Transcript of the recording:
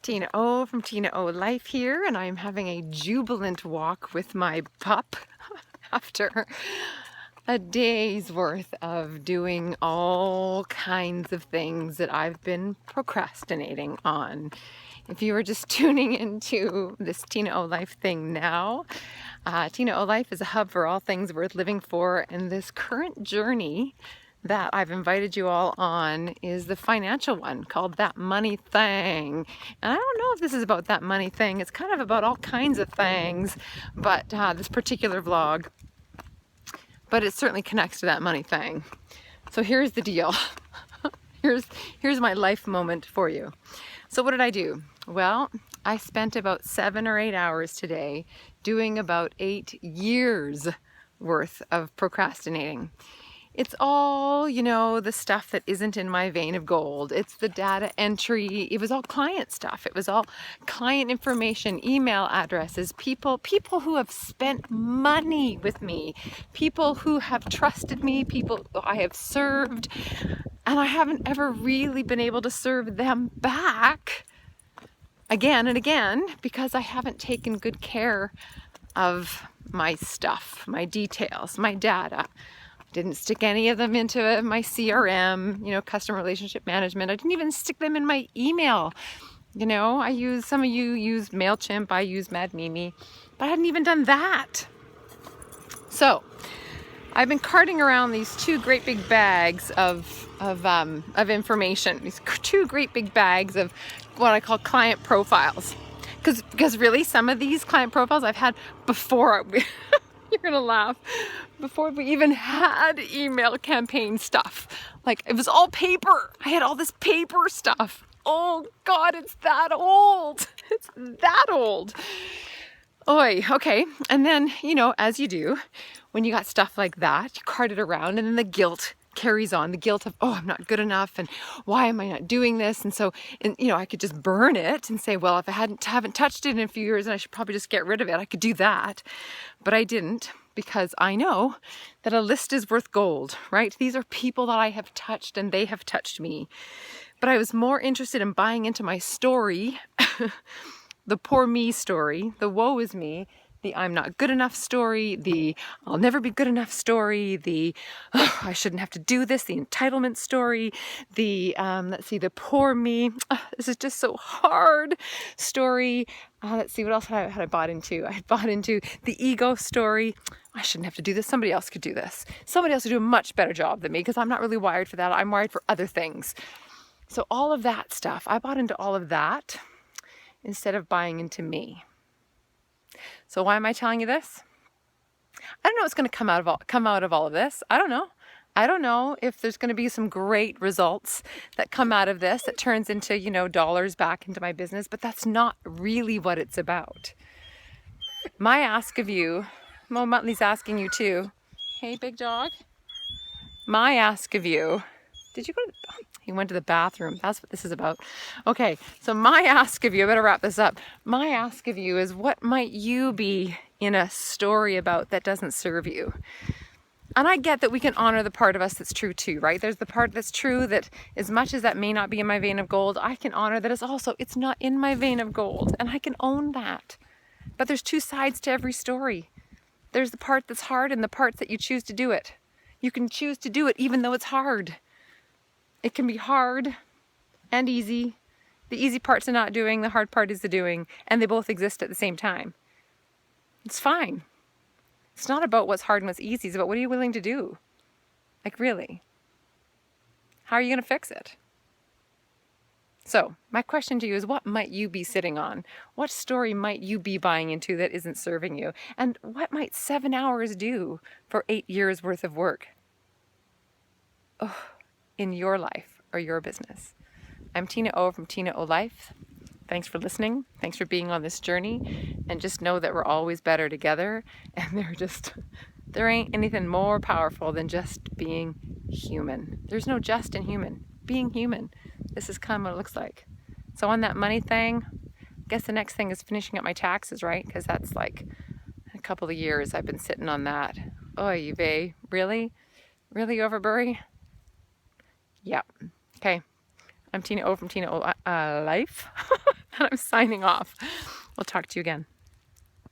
TinaO from TinaO Life here, and I'm having a jubilant walk with my pup after a day's worth of doing all kinds of things that I've been procrastinating on. If you were just tuning into this TinaO Life thing now, TinaO Life is a hub for all things worth living for, and this current journey that I've invited you all on is the financial one called That Money Thing. And I don't know if this is about that money thing. It's kind of about all kinds of things, but this particular vlog, but it certainly connects to that money thing. So here's the deal. Here's my life moment for you. So what did I do? Well, I spent about 7 or 8 hours today doing about 8 years worth of procrastinating. It's all, the stuff that isn't in my vein of gold. It's the data entry. It was all client stuff. It was all client information, email addresses, people who have spent money with me, people who have trusted me, people I have served, and I haven't ever really been able to serve them back again and again because I haven't taken good care of my stuff, my details, my data. Didn't stick any of them into my CRM, customer relationship management. I didn't even stick them in my email. Some of you use MailChimp, I use MadMimi, but I hadn't even done that. So I've been carting around these 2 great big bags of information, these 2 great big bags of what I call client profiles. Because really, some of these client profiles I've had before. You're gonna laugh. Before we even had email campaign stuff. Like, it was all paper. I had all this paper stuff. Oh God, it's that old. It's that old. Oy, okay. And then, as you do, when you got stuff like that, you cart it around, and then the guilt carries on. The guilt of, I'm not good enough, and why am I not doing this? And so, I could just burn it and say, well, if I haven't touched it in a few years, and I should probably just get rid of it. I could do that, but I didn't, because I know that a list is worth gold, right? These are people that I have touched, and they have touched me. But I was more interested in buying into my story, the poor me story, the woe is me, the I'm not good enough story, the I'll never be good enough story, the I shouldn't have to do this, the entitlement story, the the poor me, this is just so hard story. Let's see, what else had I bought into? I had bought into the ego story. I shouldn't have to do this. Somebody else could do this. Somebody else would do a much better job than me because I'm not really wired for that. I'm wired for other things. So all of that stuff, I bought into all of that instead of buying into me. So why am I telling you this? I don't know what's going to come out of all of this. I don't know. I don't know if there's going to be some great results that come out of this that turns into, dollars back into my business, but that's not really what it's about. My ask of you, Mo Muttley's asking you too. Hey, big dog. My ask of you, did you go to he went to the bathroom. That's what this is about. Okay, so my ask of you, I better wrap this up. My ask of you is, what might you be in a story about that doesn't serve you? And I get that we can honor the part of us that's true too, right? There's the part that's true that, as much as that may not be in my vein of gold, I can honor that it's not in my vein of gold, and I can own that. But there's 2 sides to every story. There's the part that's hard and the part that you choose to do it. You can choose to do it even though it's hard. It can be hard and easy. The easy part's the not doing, the hard part is the doing, and they both exist at the same time. It's fine. It's not about what's hard and what's easy, it's about what are you willing to do? Like, really? How are you going to fix it? So, my question to you is, what might you be sitting on? What story might you be buying into that isn't serving you? And what might 7 hours do for 8 years worth of work? In your life or your business. I'm TinaO from TinaO Life. Thanks for listening. Thanks for being on this journey. And just know that we're always better together. And there ain't anything more powerful than just being human. There's no just in human. Being human. This is kind of what it looks like. So on that money thing, I guess the next thing is finishing up my taxes, right? Because that's like a couple of years I've been sitting on that. Oy vey. Really? Really, Overbury? Yeah. Okay. I'm TinaO from TinaO Life. I'm signing off. We'll talk to you again.